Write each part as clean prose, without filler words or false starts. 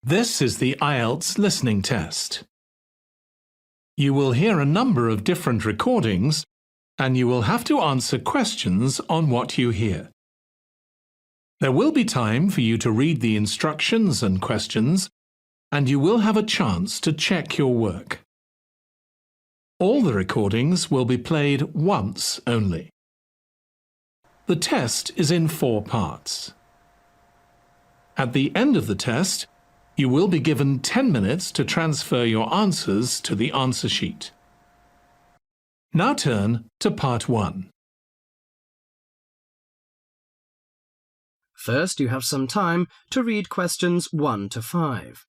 This is the IELTS listening test. You will hear a number of different recordings and you will have to answer questions on what you hear. There will be time for you to read the instructions and questions, and you will have a chance to check your work. All the recordings will be played once only. The test is in 4 parts. At the end of the test, you will be given 10 minutes to transfer your answers to the answer sheet. Now turn to part 1. First, you have some time to read questions 1 to 5.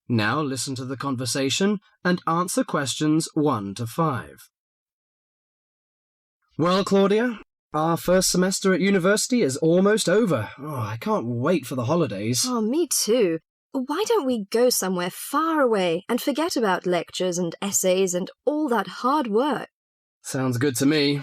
Now listen to the conversation and answer questions 1 to 5. Well, Claudia, our first semester at university is almost over. I can't wait for the holidays. Oh, me too. Why don't we go somewhere far away and forget about lectures and essays and all that hard work? Sounds good to me.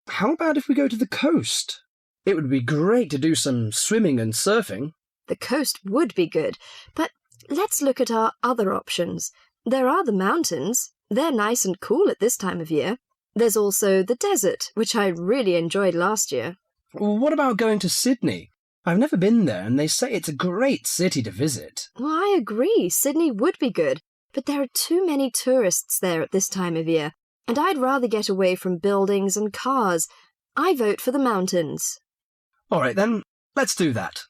How about if we go to the coast? It would be great to do some swimming and surfing. The coast would be good, but let's look at our other options. There are the mountains. They're nice and cool at this time of year. There's also the desert, which I really enjoyed last year. What about going to Sydney? I've never been there, and they say it's a great city to visit. Well, I agree. Sydney would be good, but there are too many tourists there at this time of year, and I'd rather get away from buildings and cars. I vote for the mountains. All right, then, let's do that.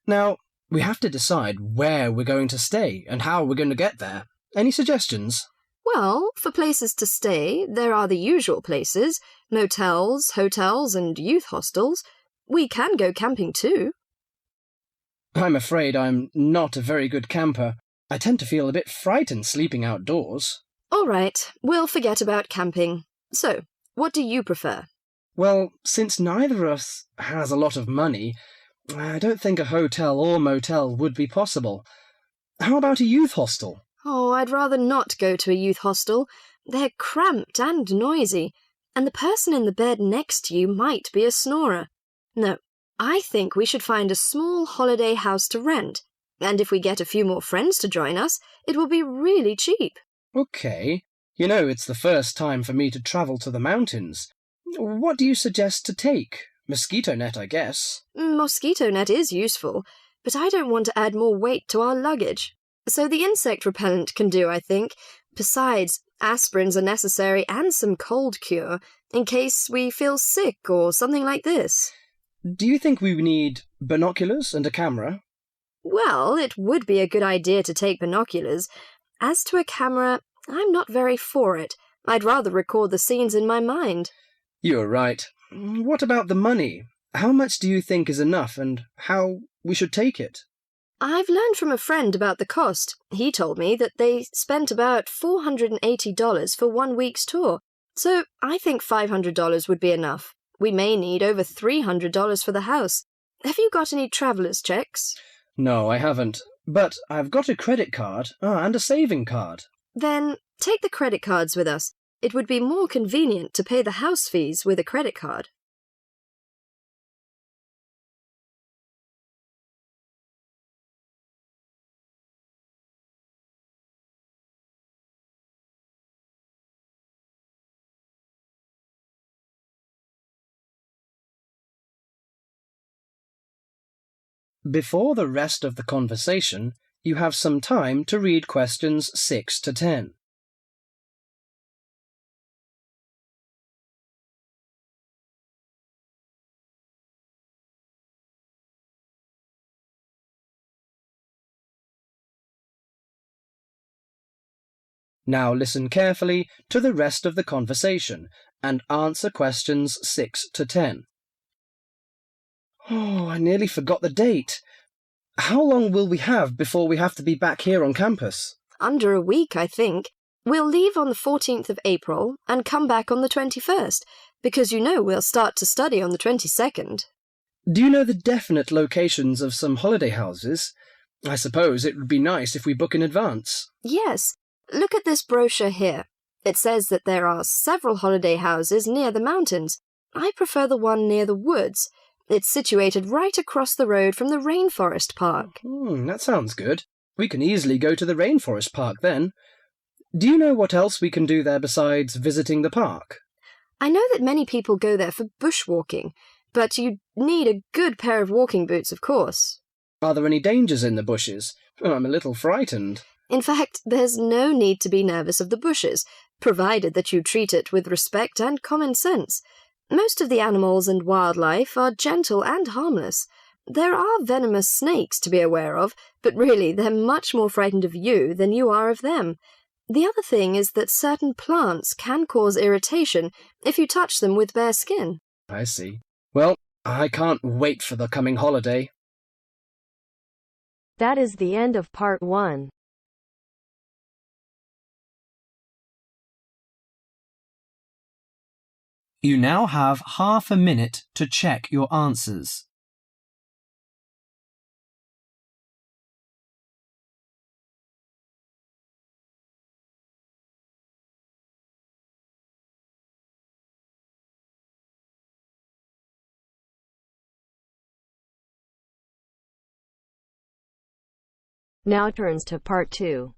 Now, we have to decide where we're going to stay and how we're going to get there. Any suggestions? Well, for places to stay, there are the usual places, motels, hotels and youth hostels. We can go camping too. I'm afraid I'm not a very good camper. I tend to feel a bit frightened sleeping outdoors. All right, we'll forget about camping. So, what do you prefer? Well, since neither of us has a lot of money, I don't think a hotel or motel would be possible. How about a youth hostel? Oh, I'd rather not go to a youth hostel. They're cramped and noisy, and the person in the bed next to you might be a snorer. No, I think we should find a small holiday house to rent, and if we get a few more friends to join us, it will be really cheap. Okay. You know, it's the first time for me to travel to the mountains. What do you suggest to take? Mosquito net, I guess. Mosquito net is useful, but I don't want to add more weight to our luggage. So the insect repellent can do, I think. Besides, aspirins are necessary and some cold cure, in case we feel sick or something like this. Do you think we need binoculars and a camera? Well, it would be a good idea to take binoculars. As to a camera, I'm not very for it. I'd rather record the scenes in my mind. You're right. What about the money? How much do you think is enough and how we should take it? I've learned from a friend about the cost. He told me that they spent about $480 for 1 week's tour, so I think $500 would be enough. We may need over $300 for the house. Have you got any traveller's checks? No, I haven't, but I've got a credit card and a saving card. Then take the credit cards with us. It would be more convenient to pay the house fees with a credit card. Before the rest of the conversation, you have some time to read questions 6 to 10. Now listen carefully to the rest of the conversation and answer questions 6 to 10. Oh, I nearly forgot the date. How long will we have before we have to be back here on campus? Under a week, I think. We'll leave on the 14th of April and come back on the 21st, because you know we'll start to study on the 22nd. Do you know the definite locations of some holiday houses? I suppose it would be nice if we book in advance. Yes. Look at this brochure here. It says that there are several holiday houses near the mountains. I prefer the one near the woods. It's situated right across the road from the rainforest park. That sounds good. We can easily go to the rainforest park then. Do you know what else we can do there besides visiting the park? I know that many people go there for bushwalking, but you need a good pair of walking boots, of course. Are there any dangers in the bushes? I'm a little frightened. In fact, there's no need to be nervous of the bushes, provided that you treat it with respect and common sense. Most of the animals and wildlife are gentle and harmless. There are venomous snakes to be aware of, but really they're much more frightened of you than you are of them. The other thing is that certain plants can cause irritation if you touch them with bare skin. I see. Well, I can't wait for the coming holiday. That is the end of part 1. You now have half a minute to check your answers. Now turns to part 2.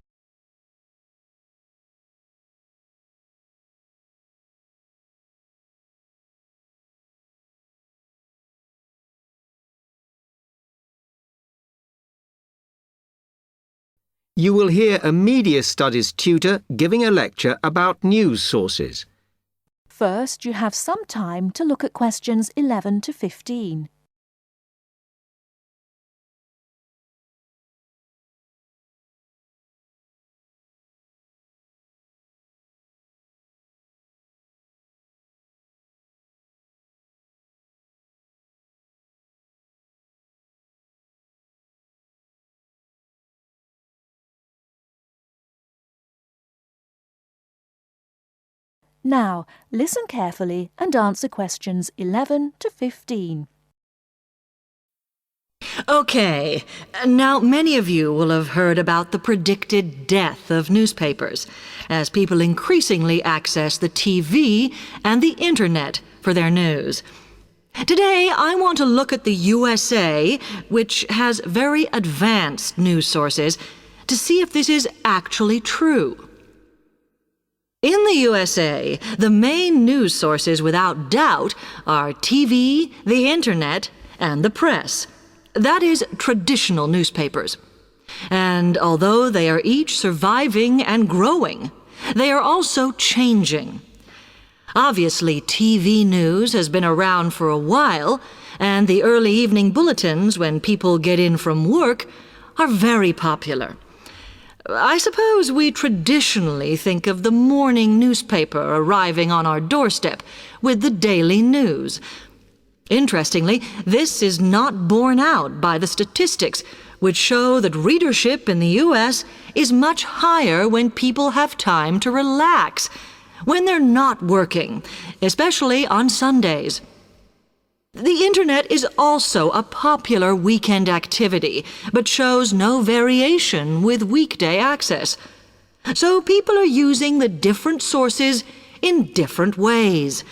You will hear a media studies tutor giving a lecture about news sources. First, you have some time to look at questions 11 to 15. Now, listen carefully and answer questions 11 to 15. Okay, now many of you will have heard about the predicted death of newspapers, as people increasingly access the TV and the internet for their news. Today, I want to look at the USA, which has very advanced news sources, to see if this is actually true. In the USA, the main news sources without doubt are TV, the internet, and the press. That is, traditional newspapers. And although they are each surviving and growing, they are also changing. Obviously, TV news has been around for a while, and the early evening bulletins when people get in from work are very popular. I suppose we traditionally think of the morning newspaper arriving on our doorstep with the daily news. Interestingly, this is not borne out by the statistics, which show that readership in the U.S. is much higher when people have time to relax, when they're not working, especially on Sundays. The internet is also a popular weekend activity, but shows no variation with weekday access. So people are using the different sources in different ways.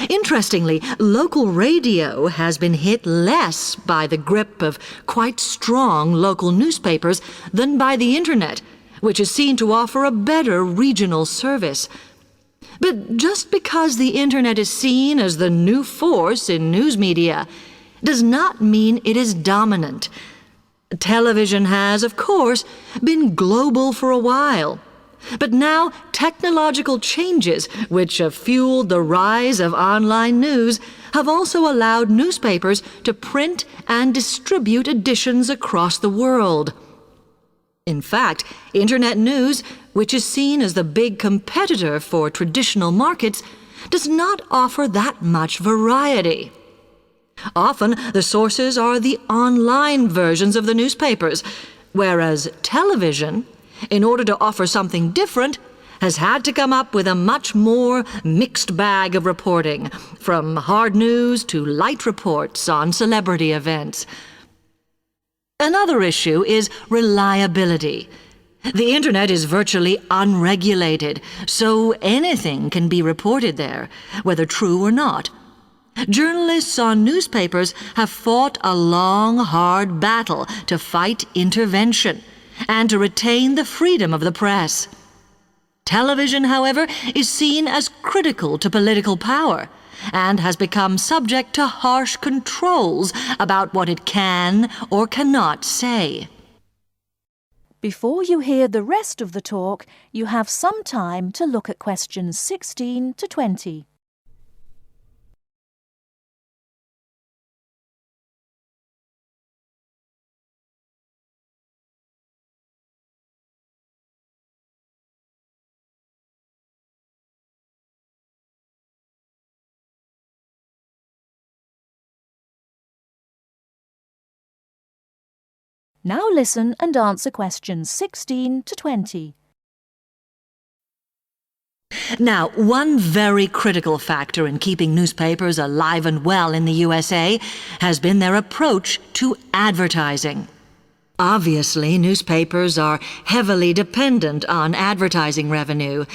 Interestingly, local radio has been hit less by the grip of quite strong local newspapers than by the internet, which is seen to offer a better regional service. But just because the internet is seen as the new force in news media does not mean it is dominant. Television has, of course, been global for a while. But now technological changes, which have fueled the rise of online news, have also allowed newspapers to print and distribute editions across the world. In fact, internet news, which is seen as the big competitor for traditional markets, does not offer that much variety. Often, the sources are the online versions of the newspapers, whereas television, in order to offer something different, has had to come up with a much more mixed bag of reporting, from hard news to light reports on celebrity events. Another issue is reliability. The internet is virtually unregulated, so anything can be reported there, whether true or not. Journalists on newspapers have fought a long, hard battle to fight intervention and to retain the freedom of the press. Television, however, is seen as critical to political power and has become subject to harsh controls about what it can or cannot say. Before you hear the rest of the talk, you have some time to look at questions 16 to 20. Now listen and answer questions 16 to 20. Now, one very critical factor in keeping newspapers alive and well in the USA has been their approach to advertising. Obviously, newspapers are heavily dependent on advertising revenue,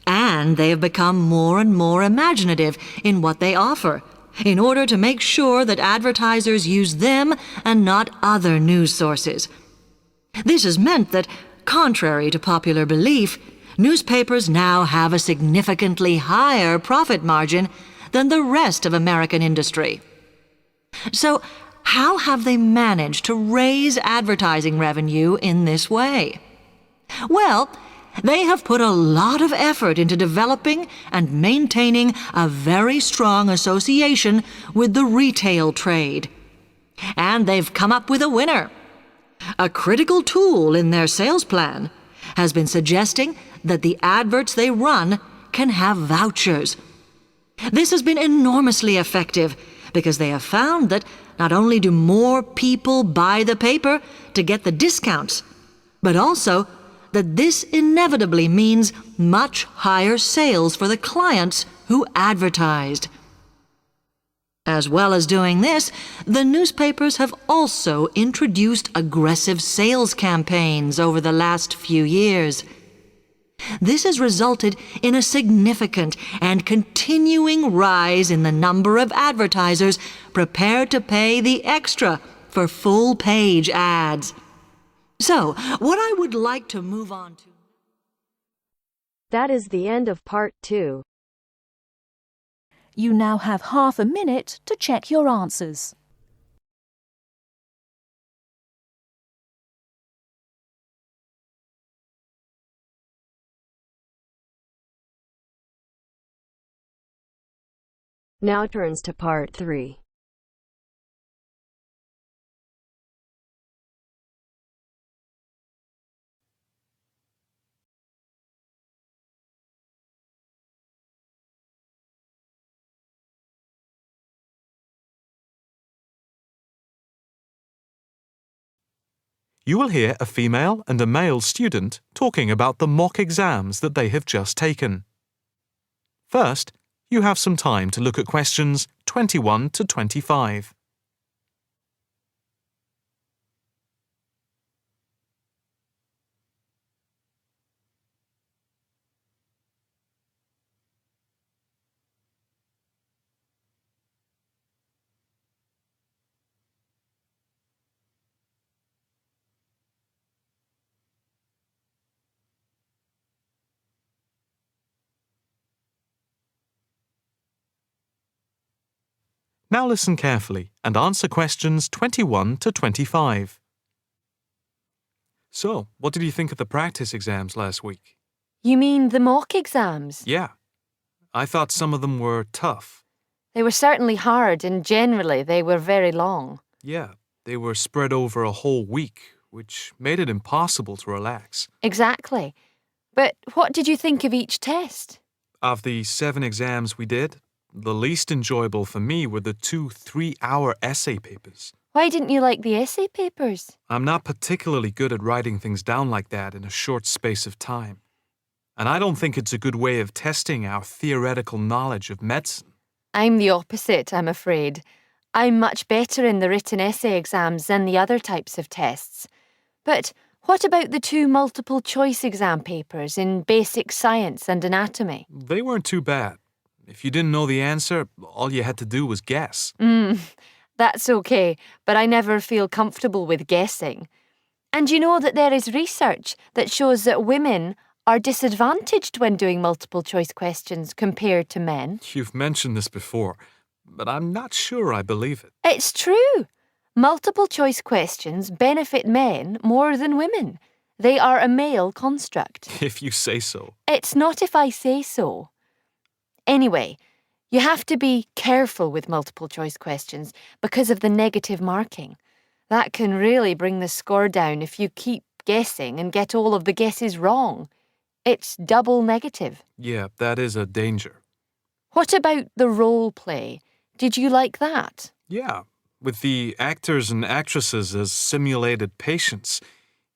and they have become more and more imaginative in what they offer, in order to make sure that advertisers use them and not other news sources. This has meant that, contrary to popular belief, newspapers now have a significantly higher profit margin than the rest of American industry. So, how have they managed to raise advertising revenue in this way? Well, they have put a lot of effort into developing and maintaining a very strong association with the retail trade. And they've come up with a winner. A critical tool in their sales plan has been suggesting that the adverts they run can have vouchers. This has been enormously effective because they have found that not only do more people buy the paper to get the discounts, but also that this inevitably means much higher sales for the clients who advertised. As well as doing this, the newspapers have also introduced aggressive sales campaigns over the last few years. This has resulted in a significant and continuing rise in the number of advertisers prepared to pay the extra for full-page ads. So, what I would like to move on to... That is the end of part 2. You now have half a minute to check your answers. Now turns to part 3. You will hear a female and a male student talking about the mock exams that they have just taken. First, you have some time to look at questions 21 to 25. Now listen carefully and answer questions 21 to 25. So, what did you think of the practice exams last week? You mean the mock exams? Yeah. I thought some of them were tough. They were certainly hard and generally they were very long. Yeah, they were spread over a whole week, which made it impossible to relax. Exactly. But what did you think of each test? Of the 7 exams we did, the least enjoyable for me were the 2 3-hour essay papers. Why didn't you like the essay papers? I'm not particularly good at writing things down like that in a short space of time. And I don't think it's a good way of testing our theoretical knowledge of medicine. I'm the opposite, I'm afraid. I'm much better in the written essay exams than the other types of tests. But what about the 2 multiple choice exam papers in basic science and anatomy? They weren't too bad. If you didn't know the answer, all you had to do was guess. That's okay, but I never feel comfortable with guessing. And you know that there is research that shows that women are disadvantaged when doing multiple choice questions compared to men. You've mentioned this before, but I'm not sure I believe it. It's true. Multiple choice questions benefit men more than women. They are a male construct. If you say so. It's not if I say so. Anyway, you have to be careful with multiple choice questions because of the negative marking. That can really bring the score down if you keep guessing and get all of the guesses wrong. It's double negative. Yeah, that is a danger. What about the role play? Did you like that? Yeah, with the actors and actresses as simulated patients.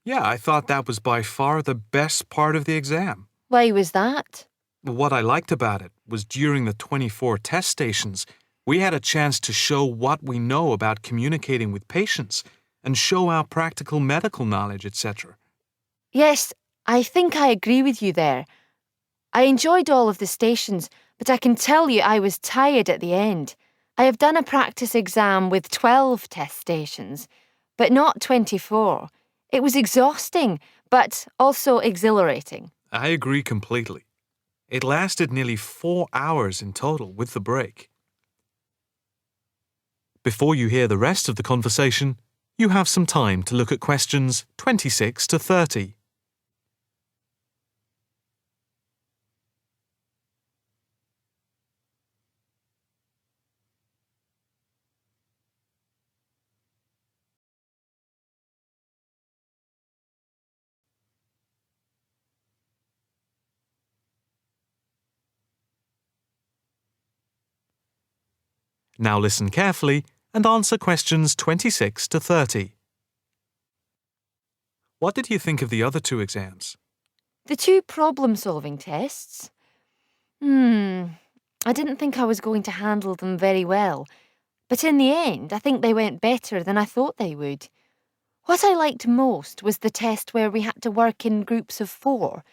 Yeah, I thought that was by far the best part of the exam. Why was that? What I liked about it was during the 24 test stations, we had a chance to show what we know about communicating with patients and show our practical medical knowledge, etc. Yes, I think I agree with you there. I enjoyed all of the stations, but I can tell you I was tired at the end. I have done a practice exam with 12 test stations, but not 24. It was exhausting, but also exhilarating. I agree completely. It lasted nearly 4 hours in total with the break. Before you hear the rest of the conversation, you have some time to look at questions 26 to 30. Now listen carefully and answer questions 26 to 30. What did you think of the other 2 exams? The 2 problem-solving tests? I didn't think I was going to handle them very well. But in the end, I think they went better than I thought they would. What I liked most was the test where we had to work in groups of 4,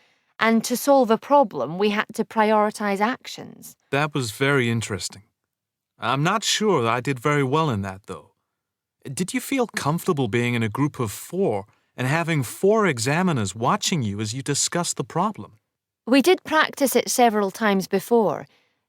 and to solve a problem, we had to prioritise actions. That was very interesting. I'm not sure that I did very well in that, though. Did you feel comfortable being in a group of 4 and having 4 examiners watching you as you discussed the problem? We did practice it several times before.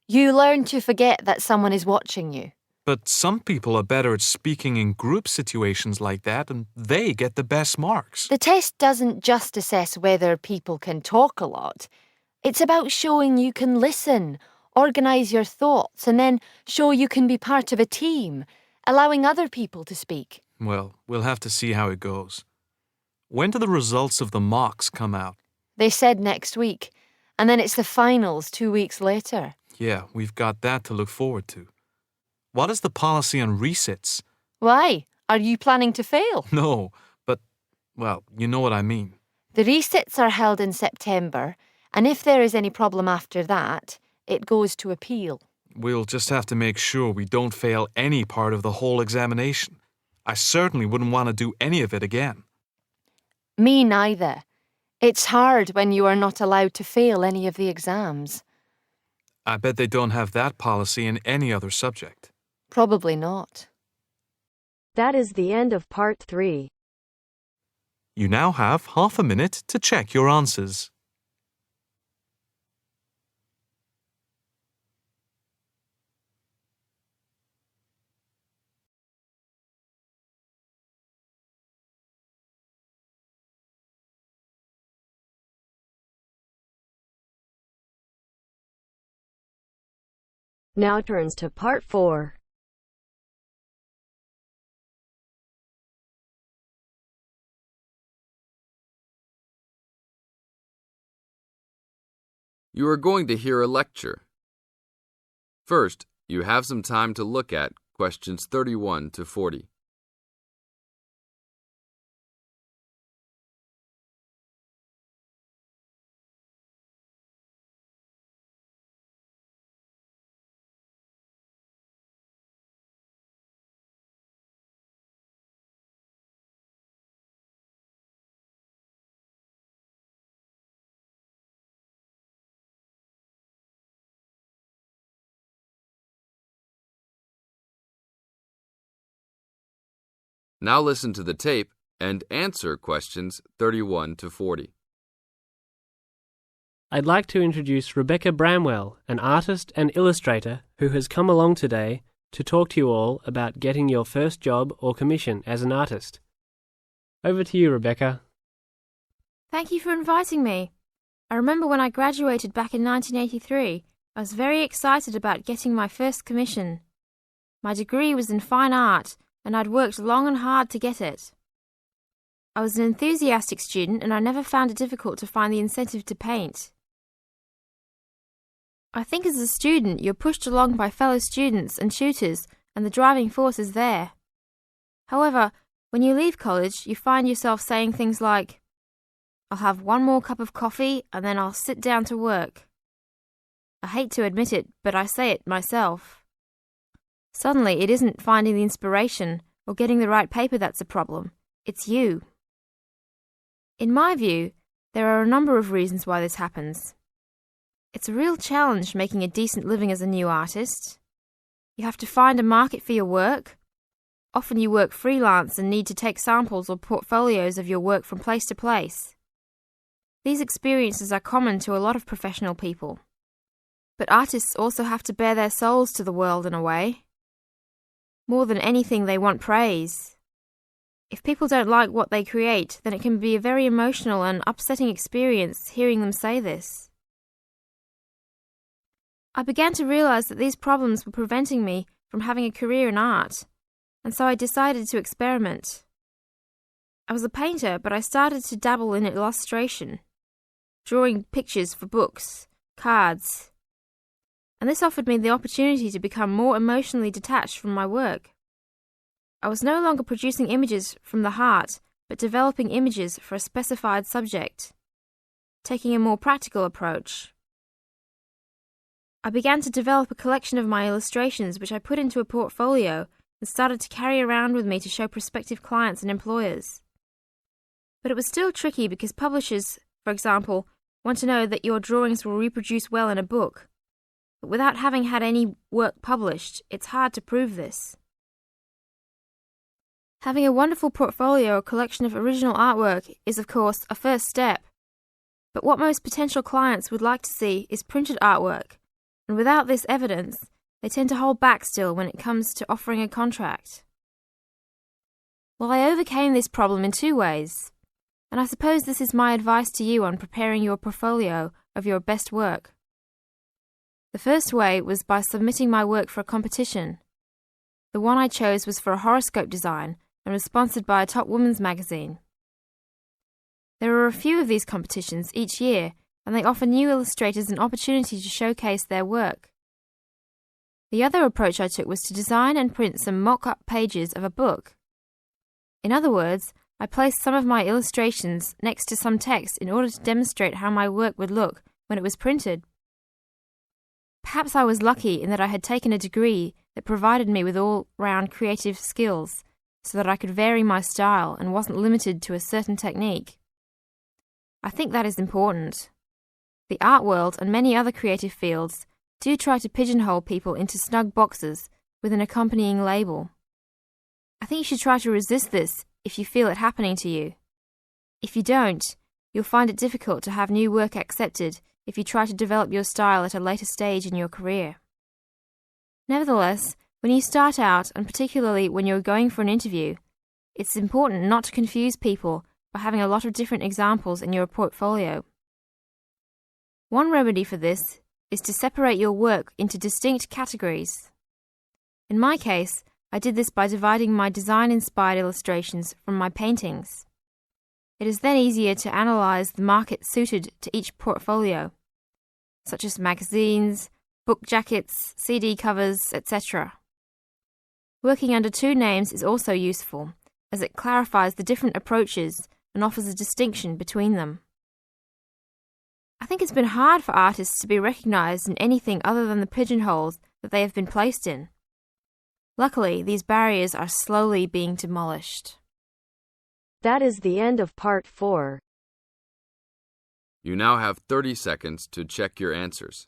You learn to forget that someone is watching you. But some people are better at speaking in group situations like that, and they get the best marks. The test doesn't just assess whether people can talk a lot. It's about showing you can listen, organise your thoughts, and then show you can be part of a team, allowing other people to speak. Well, we'll have to see how it goes. When do the results of the mocks come out? They said next week, and then it's the finals 2 weeks later. Yeah, we've got that to look forward to. What is the policy on resits? Why? Are you planning to fail? No, but, well, you know what I mean. The resits are held in September, and if there is any problem after that, it goes to appeal. We'll just have to make sure we don't fail any part of the whole examination. I certainly wouldn't want to do any of it again. Me neither. It's hard when you are not allowed to fail any of the exams. I bet they don't have that policy in any other subject. Probably not. That is the end of part 3. You now have half a minute to check your answers. Now turns to part 4. You are going to hear a lecture. First, you have some time to look at questions 31 to 40. Now listen to the tape and answer questions 31 to 40. I'd like to introduce Rebecca Bramwell, an artist and illustrator who has come along today to talk to you all about getting your first job or commission as an artist. Over to you, Rebecca. Thank you for inviting me. I remember when I graduated back in 1983, I was very excited about getting my first commission. My degree was in fine art, and I'd worked long and hard to get it. I was an enthusiastic student, and I never found it difficult to find the incentive to paint. I think as a student, you're pushed along by fellow students and tutors, and the driving force is there. However, when you leave college, you find yourself saying things like, "I'll have one more cup of coffee, and then I'll sit down to work." I hate to admit it, but I say it myself. Suddenly, it isn't finding the inspiration or getting the right paper that's a problem. It's you. In my view, there are a number of reasons why this happens. It's a real challenge making a decent living as a new artist. You have to find a market for your work. Often you work freelance and need to take samples or portfolios of your work from place to place. These experiences are common to a lot of professional people. But artists also have to bare their souls to the world in a way. More than anything, they want praise. If people don't like what they create, then it can be a very emotional and upsetting experience hearing them say this. I began to realize that these problems were preventing me from having a career in art, and so I decided to experiment. I was a painter, but I started to dabble in illustration, drawing pictures for books, cards, and this offered me the opportunity to become more emotionally detached from my work. I was no longer producing images from the heart, but developing images for a specified subject, taking a more practical approach. I began to develop a collection of my illustrations which I put into a portfolio and started to carry around with me to show prospective clients and employers. But it was still tricky because publishers, for example, want to know that your drawings will reproduce well in a book. But without having had any work published, it's hard to prove this. Having a wonderful portfolio or collection of original artwork is, of course, a first step. But what most potential clients would like to see is printed artwork, and without this evidence, they tend to hold back still when it comes to offering a contract. Well, I overcame this problem in two ways, and I suppose this is my advice to you on preparing your portfolio of your best work. The first way was by submitting my work for a competition. The one I chose was for a horoscope design and was sponsored by a top women's magazine. There are a few of these competitions each year, and they offer new illustrators an opportunity to showcase their work. The other approach I took was to design and print some mock-up pages of a book. In other words, I placed some of my illustrations next to some text in order to demonstrate how my work would look when it was printed. Perhaps I was lucky in that I had taken a degree that provided me with all-round creative skills so that I could vary my style and wasn't limited to a certain technique. I think that is important. The art world and many other creative fields do try to pigeonhole people into snug boxes with an accompanying label. I think you should try to resist this if you feel it happening to you. If you don't, you'll find it difficult to have new work accepted if you try to develop your style at a later stage in your career. Nevertheless, when you start out, and particularly when you're going for an interview, it's important not to confuse people by having a lot of different examples in your portfolio. One remedy for this is to separate your work into distinct categories. In my case, I did this by dividing my design-inspired illustrations from my paintings. It is then easier to analyze the market suited to each portfolio, such as magazines, book jackets, CD covers, etc. Working under two names is also useful, as it clarifies the different approaches and offers a distinction between them. I think it's been hard for artists to be recognized in anything other than the pigeonholes that they have been placed in. Luckily, these barriers are slowly being demolished. That is the end of part 4. You now have 30 seconds to check your answers.